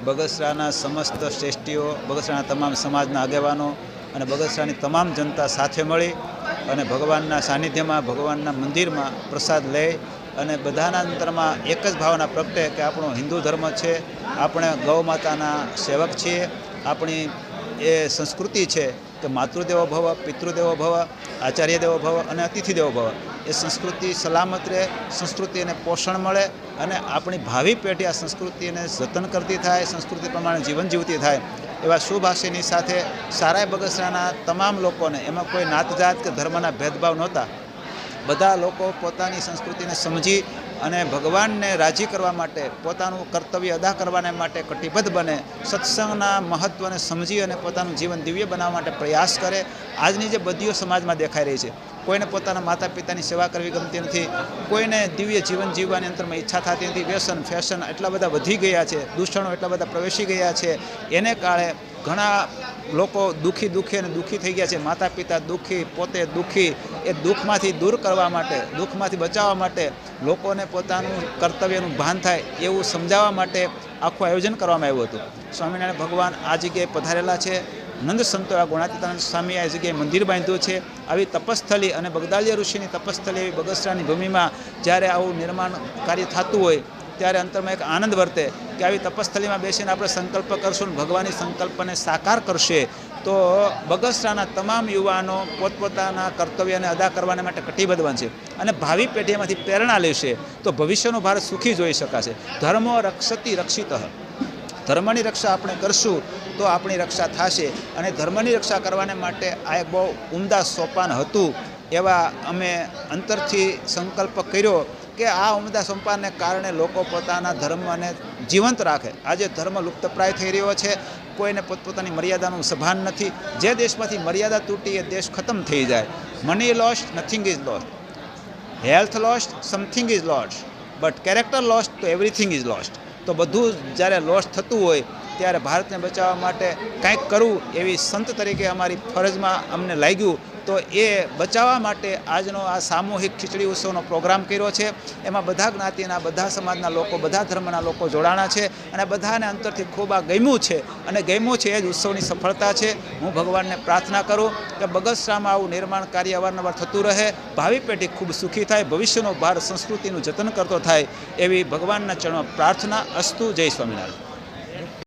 બગસરાના સમસ્ત શ્રેષ્ઠીઓ, બગસરાના તમામ સમાજના આગેવાનો અને બગસરાની તમામ જનતા સાથે મળી અને ભગવાનના સાનિધ્યમાં, ભગવાનના મંદિરમાં પ્રસાદ લઈ અને બધાના અંતરમાં એક જ ભાવના પ્રગટે કે આપણો હિન્દુ ધર્મ છે, આપણે ગૌ માતાના સેવક છીએ, આપણી એ સંસ્કૃતિ છે કે માતૃદેવો ભવ, પિતૃદેવો ભવ, આચાર્ય દેવો ભવ અને અતિથિ દેવો ભવ. એ સંસ્કૃતિ સલામત રહે, સંસ્કૃતિને પોષણ મળે અને આપણી ભાવિ પેઢી આ સંસ્કૃતિને જતન કરતી થાય, સંસ્કૃતિ પ્રમાણે જીવન જીવતી થાય એવા શુભ આશયની સાથે સારાય બગસરાના તમામ લોકોને, એમાં કોઈ નાત જાત કે ધર્મના ભેદભાવ નહોતા, બધા લોકો પોતાની સંસ્કૃતિને સમજી અને ભગવાનને રાજી કરવા માટે, પોતાનું કર્તવ્ય અદા કરવાને માટે કટિબદ્ધ બને, સત્સંગના મહત્ત્વને સમજી અને પોતાનું જીવન દિવ્ય બનાવવા માટે પ્રયાસ કરે. આજની જે બદીઓ સમાજમાં દેખાઈ રહી છે, કોઈને પોતાના માતા પિતાની સેવા કરવી ગમતી નથી, કોઈને દિવ્ય જીવન જીવવાની અંતરમાં ઈચ્છા થતી નથી, વ્યસન ફેશન એટલા બધા વધી ગયા છે, દૂષણો એટલા બધા પ્રવેશી ગયા છે, એને કારણે ઘણા લોકો દુઃખી અને દુઃખી થઈ ગયા છે. માતા પિતા દુઃખી, પોતે દુઃખી. એ દુઃખમાંથી દૂર કરવા માટે, દુઃખમાંથી બચાવવા માટે, લોકોને પોતાનું કર્તવ્યનું ભાન થાય એવું સમજાવવા માટે આખું આયોજન કરવામાં આવ્યું હતું. સ્વામિનારાયણ ભગવાન આ જગ્યાએ પધારેલા છે. નંદ સંતો આ ગુણાતીતાનંદ સ્વામી આ જગ્યાએ મંદિર બાંધ્યું છે. આવી તપસ્થલી અને બગદાલિયા ઋષિની તપસ્થલી એવી બગસરાની ભૂમિમાં જ્યારે આવું નિર્માણ કાર્ય થતું હોય ત્યારે અંતરમાં એક આનંદ વર્તે કે આવી તપસ્થલીમાં બેસીને આપણે સંકલ્પ કરશું, ભગવાનની સંકલ્પને સાકાર કરશે તો બગસરાના તમામ યુવાનો પોતપોતાના કર્તવ્યને અદા કરવાને માટે કટિબદ્ધ બનશે અને ભાવિ પેઢીમાંથી પ્રેરણા લેશે તો ભવિષ્યનું ભારત સુખી જોઈ શકાશે. ધર્મો રક્ષતિ રક્ષિત. ધર્મની રક્ષા આપણે કરશું તો આપણી રક્ષા થશે અને ધર્મની રક્ષા કરવાને માટે આ એક બહુ ઉમદા સોપાન હતું. એવા અમે અંતરથી સંકલ્પ કર્યો કે આ ઉમદા સોપાનને કારણે લોકો પોતાના ધર્મને જીવંત રાખે. આજે ધર્મ લુપ્તપ્રાય થઈ રહ્યો છે, કોઈને પોતપોતાની મર્યાદાનું સભાન નથી. જે દેશમાંથી મર્યાદા તૂટી એ દેશ ખતમ થઈ જાય. Money lost, nothing is lost. Health lost, something is lost. But character lost તો એવરીથિંગ ઇઝ લોસ્ટ. તો બધું જ્યારે લોસ્ટ થતું હોય ત્યારે ભારતને બચાવવા માટે કંઈક કરવું એવી સંત તરીકે અમારી ફરજમાં અમને લાગ્યું. તો એ બચાવવા માટે આજનો આ સામૂહિક ખીચડી ઉત્સવનો પ્રોગ્રામ કર્યો છે. એમાં બધા જ્ઞાતિના, બધા સમાજના લોકો, બધા ધર્મના લોકો જોડાણા છે અને બધાને અંતરથી ખૂબ આ ગમ્યું છે અને ગમ્યું છે એ જ ઉત્સવની સફળતા છે. હું ભગવાનને પ્રાર્થના કરું કે બગસરામાં આવું નિર્માણ કાર્ય અવારનવાર થતું રહે, ભાવિ પેઢી ખૂબ સુખી થાય, ભવિષ્યનો ભારત સંસ્કૃતિનું જતન કરતો થાય એવી ભગવાનના ચરણોમાં પ્રાર્થના. અસ્તુ. જય સ્વામિનારાયણ.